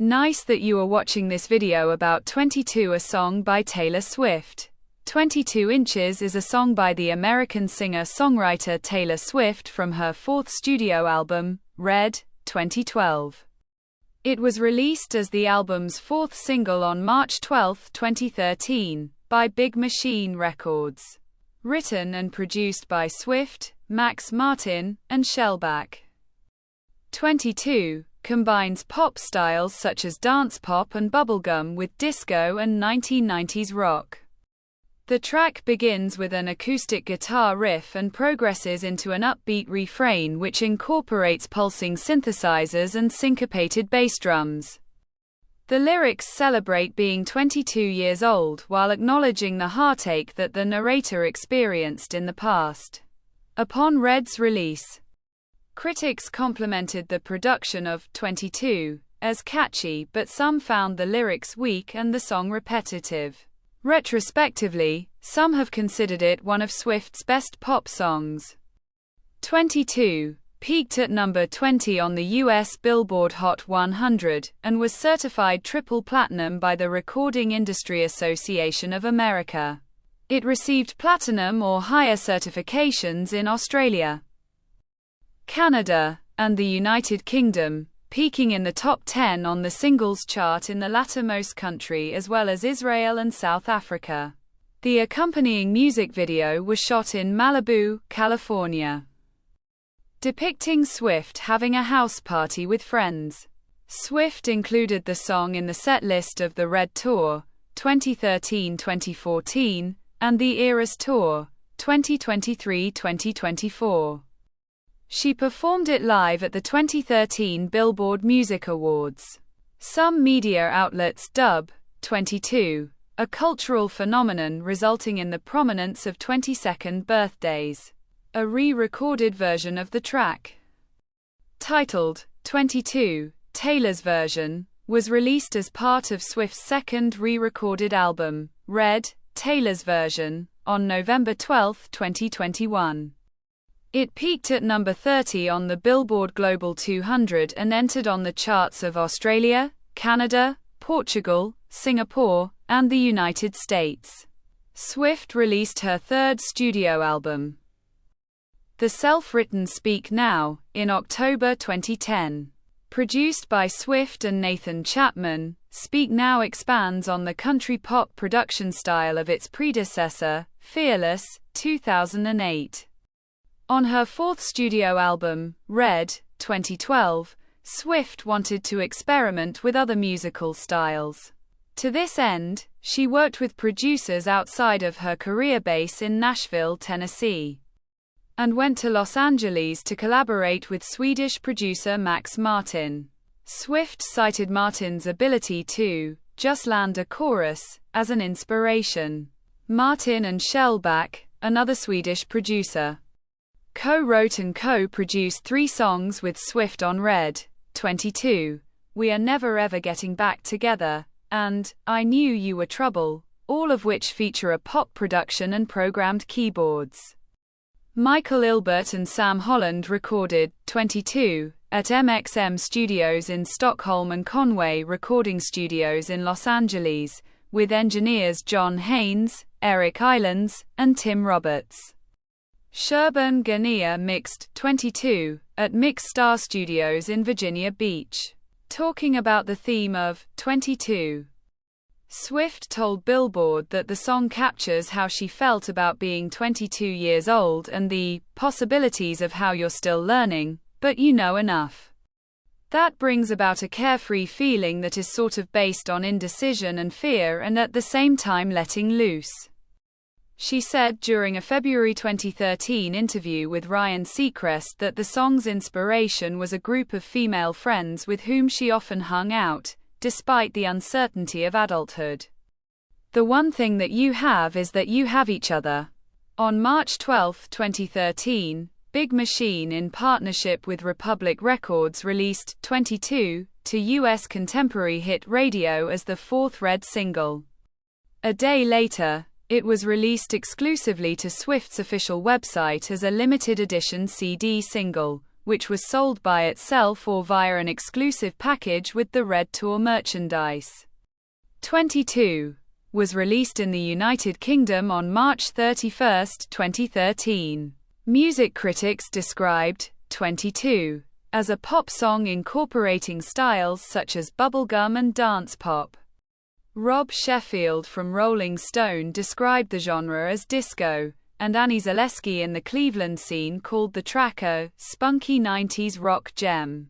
Nice that you are watching this video about 22, a song by Taylor Swift. 22 Inches is a song by the American singer-songwriter Taylor Swift from her fourth studio album, Red, 2012. It was released as the album's fourth single on March 12, 2013, by Big Machine Records. Written and produced by Swift, Max Martin, and Shellback. 22 combines pop styles such as dance pop and bubblegum with disco and 1990s rock. The track begins with an acoustic guitar riff and progresses into an upbeat refrain which incorporates pulsing synthesizers and syncopated bass drums. The lyrics celebrate being 22 years old while acknowledging the heartache that the narrator experienced in the past. Upon Red's release, critics complimented the production of 22 as catchy, but some found the lyrics weak and the song repetitive. Retrospectively, some have considered it one of Swift's best pop songs. 22 peaked at number 20 on the US Billboard Hot 100 and was certified triple platinum by the Recording Industry Association of America. It received platinum or higher certifications in Australia, Canada, and the United Kingdom, peaking in the top 10 on the singles chart in the lattermost country as well as Israel and South Africa. The accompanying music video was shot in Malibu, California, depicting Swift having a house party with friends. Swift included the song in the set list of the Red Tour, 2013-2014, and the Eras Tour, 2023-2024. She performed it live at the 2013 Billboard Music Awards. Some media outlets dub 22 a cultural phenomenon resulting in the prominence of 22nd birthdays. A re-recorded version of the track, titled 22, Taylor's version, was released as part of Swift's second re-recorded album, Red, Taylor's version, on November 12, 2021. It peaked at number 30 on the Billboard Global 200 and entered on the charts of Australia, Canada, Portugal, Singapore, and the United States. Swift released her third studio album, the self-written Speak Now, in October 2010. Produced by Swift and Nathan Chapman, Speak Now expands on the country pop production style of its predecessor, Fearless, 2008. On her fourth studio album, Red, 2012, Swift wanted to experiment with other musical styles. To this end, she worked with producers outside of her career base in Nashville, Tennessee, and went to Los Angeles to collaborate with Swedish producer Max Martin. Swift cited Martin's ability to just land a chorus as an inspiration. Martin and Shellback, another Swedish producer, co-wrote and co-produced 3 songs with Swift on Red, 22, We Are Never Ever Getting Back Together, and I Knew You Were Trouble, all of which feature a pop production and programmed keyboards. Michael Ilbert and Sam Holland recorded 22 at MXM Studios in Stockholm and Conway Recording Studios in Los Angeles, with engineers John Haynes, Eric Islands, and Tim Roberts. Sherburne Ganier mixed 22 at Mix Star Studios in Virginia Beach. Talking about the theme of 22, Swift told Billboard that the song captures how she felt about being 22 years old and the possibilities of how you're still learning, but you know enough. That brings about a carefree feeling that is sort of based on indecision and fear and at the same time letting loose. She said during a February 2013 interview with Ryan Seacrest that the song's inspiration was a group of female friends with whom she often hung out, despite the uncertainty of adulthood. The one thing that you have is that you have each other. On March 12, 2013, Big Machine in partnership with Republic Records released 22 to US contemporary hit radio as the fourth Red single. A day later, it was released exclusively to Swift's official website as a limited edition CD single, which was sold by itself or via an exclusive package with the Red Tour merchandise. 22 was released in the United Kingdom on March 31, 2013. Music critics described 22 as a pop song incorporating styles such as bubblegum and dance pop. Rob Sheffield from Rolling Stone described the genre as disco, and Annie Zaleski in the Cleveland scene called the track a spunky 90s rock gem.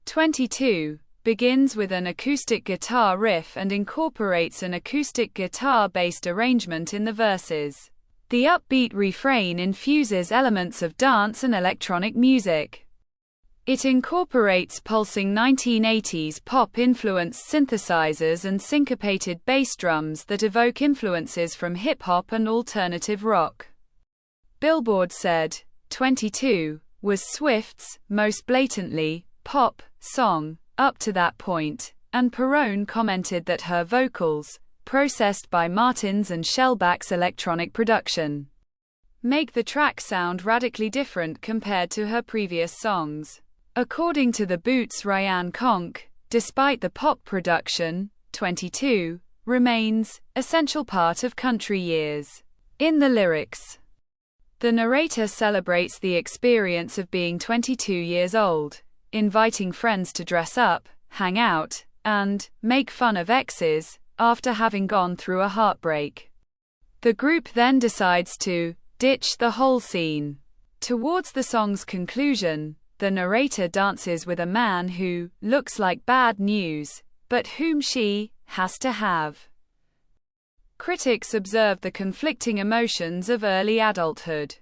22 begins with an acoustic guitar riff and incorporates an acoustic guitar-based arrangement in the verses. The upbeat refrain infuses elements of dance and electronic music. It incorporates pulsing 1980s pop-influenced synthesizers and syncopated bass drums that evoke influences from hip-hop and alternative rock. Billboard said, 22 was Swift's most blatantly pop song up to that point, and Perrone commented that her vocals, processed by Martin's and Shellback's electronic production, make the track sound radically different compared to her previous songs. According to the Boots' Ryan Conk, despite the pop production, 22 remains an essential part of country years. In the lyrics, the narrator celebrates the experience of being 22 years old, inviting friends to dress up, hang out, and make fun of exes after having gone through a heartbreak. The group then decides to ditch the whole scene. Towards the song's conclusion, the narrator dances with a man who looks like bad news, but whom she has to have. Critics observed the conflicting emotions of early adulthood.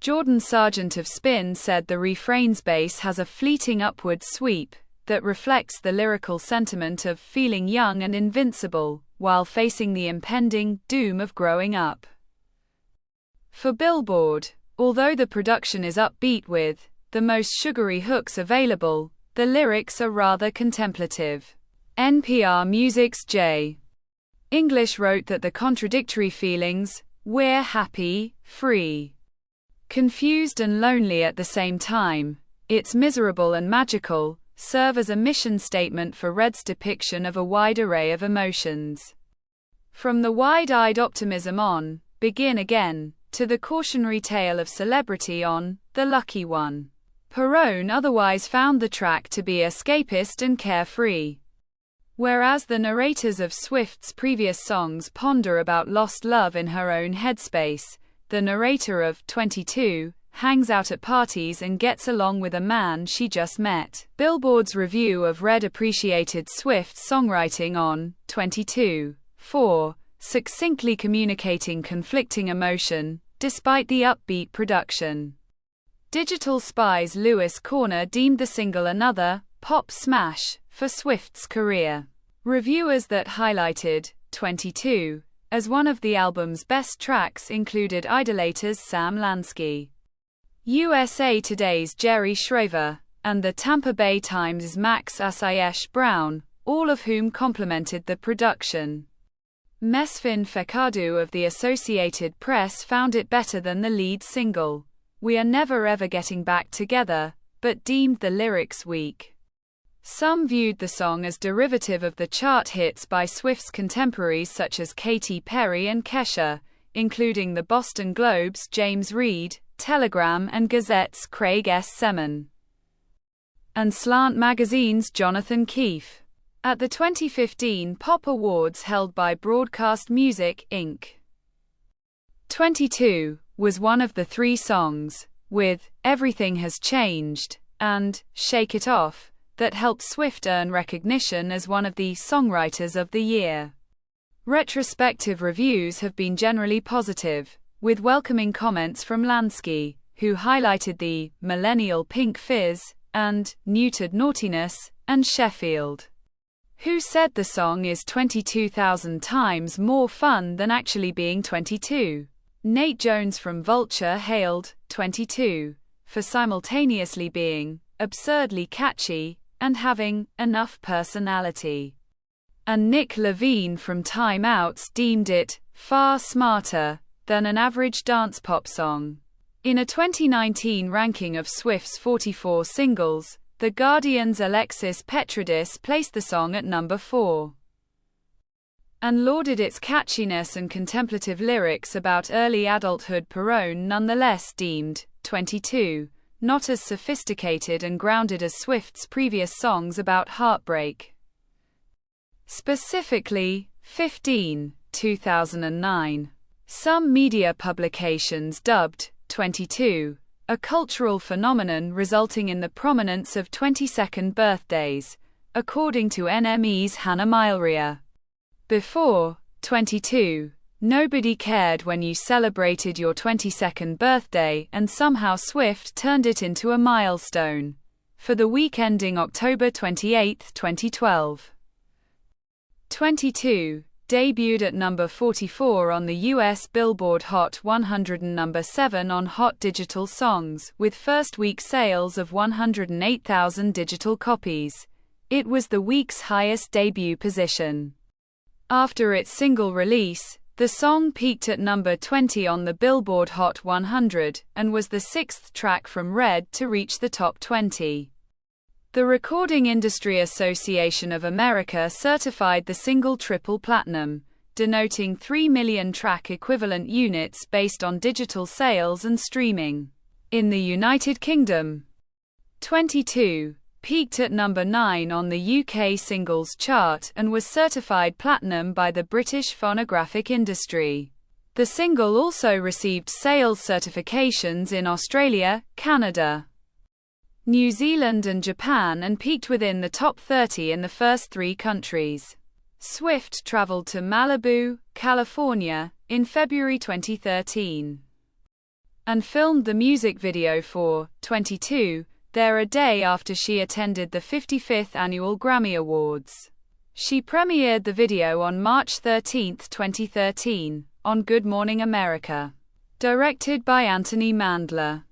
Jordan Sargent of Spin said the refrain's bass has a fleeting upward sweep that reflects the lyrical sentiment of feeling young and invincible while facing the impending doom of growing up. For Billboard, although the production is upbeat with the most sugary hooks available, the lyrics are rather contemplative. NPR Music's J. English wrote that the contradictory feelings, we're happy, free, confused and lonely at the same time, it's miserable and magical, serve as a mission statement for Red's depiction of a wide array of emotions. From the wide-eyed optimism on Begin Again, to the cautionary tale of celebrity on The Lucky One. Perrone otherwise found the track to be escapist and carefree. Whereas the narrators of Swift's previous songs ponder about lost love in her own headspace, the narrator of 22 hangs out at parties and gets along with a man she just met. Billboard's review of Red appreciated Swift's songwriting on 22 for succinctly communicating conflicting emotion, despite the upbeat production. Digital Spy's Lewis Corner deemed the single another pop smash for Swift's career. Reviewers that highlighted 22 as one of the album's best tracks included Idolator's Sam Lansky, USA Today's Jerry Shriver, and the Tampa Bay Times' Max Asiesh Brown, all of whom complimented the production. Mesfin Fekadu of the Associated Press found it better than the lead single, We Are Never Ever Getting Back Together, but deemed the lyrics weak. Some viewed the song as derivative of the chart hits by Swift's contemporaries such as Katy Perry and Kesha, including the Boston Globe's James Reed, Telegram and Gazette's Craig S. Seman, and Slant Magazine's Jonathan Keefe. At the 2015 Pop Awards held by Broadcast Music, Inc., 22 was one of the three songs, with Everything Has Changed and Shake It Off, that helped Swift earn recognition as one of the Songwriters of the Year. Retrospective reviews have been generally positive, with welcoming comments from Lansky, who highlighted the millennial pink fizz and neutered naughtiness, and Sheffield, who said the song is 22,000 times more fun than actually being 22. Nate Jones from Vulture hailed 22 for simultaneously being absurdly catchy and having enough personality. And Nick Levine from Time Outs deemed it far smarter than an average dance pop song. In a 2019 ranking of Swift's 44 singles, The Guardian's Alexis Petridis placed the song at number 4 and lauded its catchiness and contemplative lyrics about early adulthood. Perone nonetheless deemed 22 not as sophisticated and grounded as Swift's previous songs about heartbreak. Specifically, 15, 2009. Some media publications dubbed 22 a cultural phenomenon resulting in the prominence of 22nd birthdays, according to NME's Hannah Milria. Before 22, nobody cared when you celebrated your 22nd birthday, and somehow Swift turned it into a milestone. For the week ending October 28, 2012. 22 debuted at number 44 on the US Billboard Hot 100 and number 7 on Hot Digital Songs, with first-week sales of 108,000 digital copies. It was the week's highest debut position. After its single release, the song peaked at number 20 on the Billboard Hot 100, and was the sixth track from Red to reach the top 20. The Recording Industry Association of America certified the single triple platinum, denoting 3 million track equivalent units based on digital sales and streaming. In the United Kingdom, 22 peaked at number 9 on the UK Singles Chart and was certified platinum by the British phonographic industry. The single also received sales certifications in Australia, Canada, New Zealand and Japan, and peaked within the top 30 in the first 3 countries. Swift traveled to Malibu, California, in February 2013 and filmed the music video for 22 there a day after she attended the 55th Annual Grammy Awards. She premiered the video on March 13, 2013, on Good Morning America. Directed by Anthony Mandler.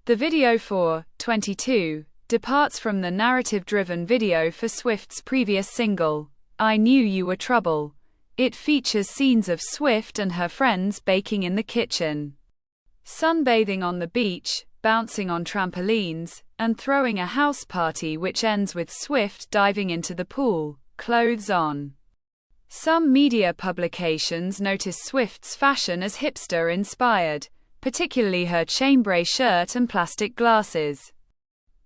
The video for 22 departs from the narrative-driven video for Swift's previous single, I Knew You Were Trouble. It features scenes of Swift and her friends baking in the kitchen, sunbathing on the beach, bouncing on trampolines, and throwing a house party which ends with Swift diving into the pool, clothes on. Some media publications notice Swift's fashion as hipster-inspired, particularly her chambray shirt and plastic glasses,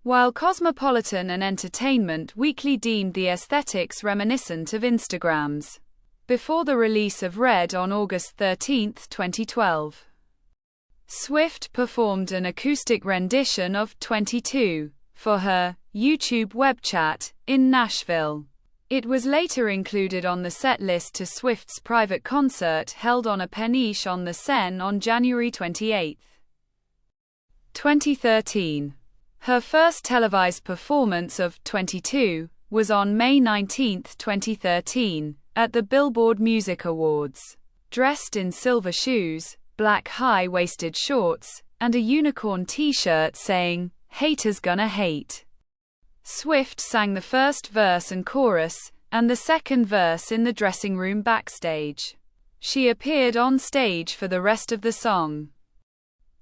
while Cosmopolitan and Entertainment Weekly deemed the aesthetics reminiscent of Instagram's. Before the release of Red on August 13, 2012. Swift performed an acoustic rendition of 22 for her YouTube web chat in Nashville. It was later included on the setlist to Swift's private concert held on a peniche on the Seine on January 28, 2013. Her first televised performance of 22 was on May 19, 2013, at the Billboard Music Awards. Dressed in silver shoes, black high-waisted shorts, and a unicorn t-shirt saying, "Haters Gonna Hate." Swift sang the first verse and chorus, and the second verse in the dressing room backstage. She appeared on stage for the rest of the song,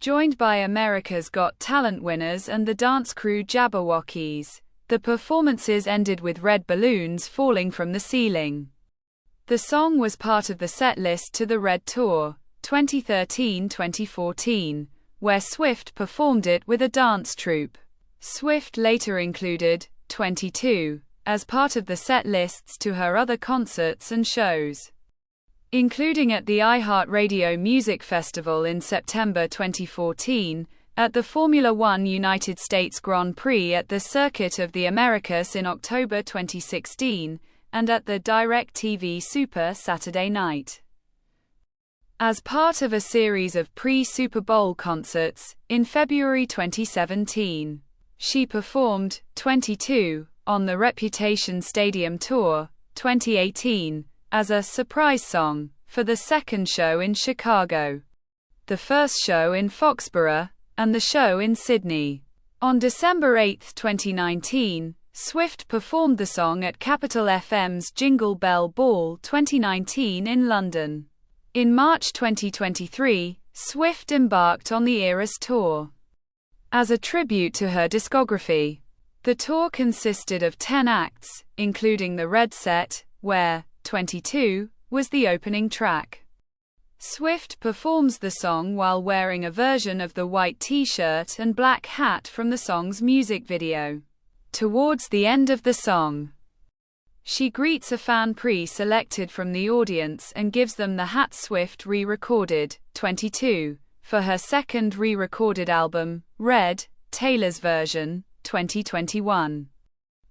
joined by America's Got Talent winners and the dance crew Jabberwockies. The performances ended with red balloons falling from the ceiling. The song was part of the setlist to the Red Tour 2013-2014, where Swift performed it with a dance troupe. Swift later included 22 as part of the set lists to her other concerts and shows, including at the iHeartRadio Music Festival in September 2014, at the Formula One United States Grand Prix at the Circuit of the Americas in October 2016, and at the DirecTV Super Saturday Night. As part of a series of pre-Super Bowl concerts, in February 2017, she performed 22 on the Reputation Stadium Tour 2018 as a surprise song for the second show in Chicago, the first show in Foxborough, and the show in Sydney. On December 8, 2019, Swift performed the song at Capital FM's Jingle Bell Ball 2019 in London. In March 2023, Swift embarked on the Eras Tour. As a tribute to her discography, the tour consisted of 10 acts, including the Red Set, where 22 was the opening track. Swift performs the song while wearing a version of the white t-shirt and black hat from the song's music video. Towards the end of the song, she greets a fan pre-selected from the audience and gives them the hat Swift re-recorded, 22, for her second re-recorded album, Red, Taylor's version, 2021.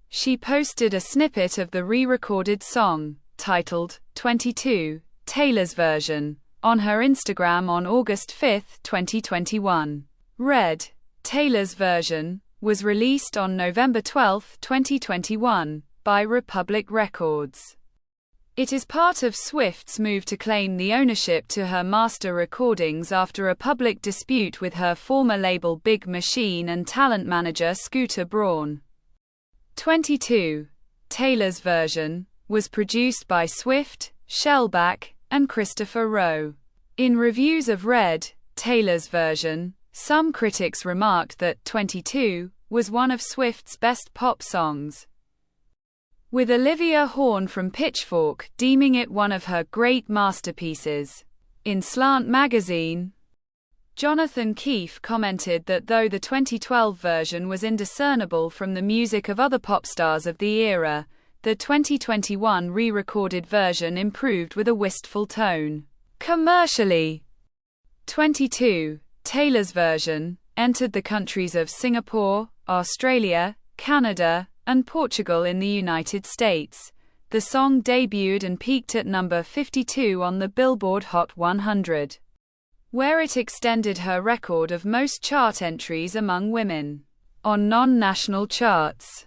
She posted a snippet of the re-recorded song, titled 22, Taylor's version, on her Instagram on August 5, 2021. Red, Taylor's version, was released on November 12, 2021, by Republic Records. It is part of Swift's move to claim the ownership to her master recordings after a public dispute with her former label Big Machine and talent manager Scooter Braun. 22, Taylor's version, was produced by Swift, Shellback, and Christopher Rowe. In reviews of Red, Taylor's version, some critics remarked that 22 was one of Swift's best pop songs, with Olivia Horn from Pitchfork deeming it one of her great masterpieces. In Slant magazine, Jonathan Keefe commented that though the 2012 version was indiscernible from the music of other pop stars of the era, the 2021 re-recorded version improved with a wistful tone. Commercially, 22, Taylor's version, entered the countries of Singapore, Australia, Canada, and Portugal in the United States. The song debuted and peaked at number 52 on the Billboard Hot 100, where it extended her record of most chart entries among women on non-national charts.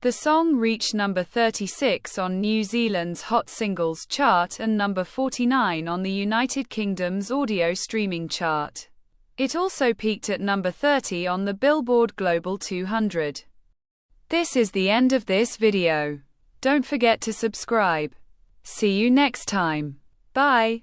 The song reached number 36 on New Zealand's Hot Singles chart and number 49 on the United Kingdom's audio streaming chart. It also peaked at number 30 on the Billboard Global 200. This is the end of this video. Don't forget to subscribe. See you next time. Bye.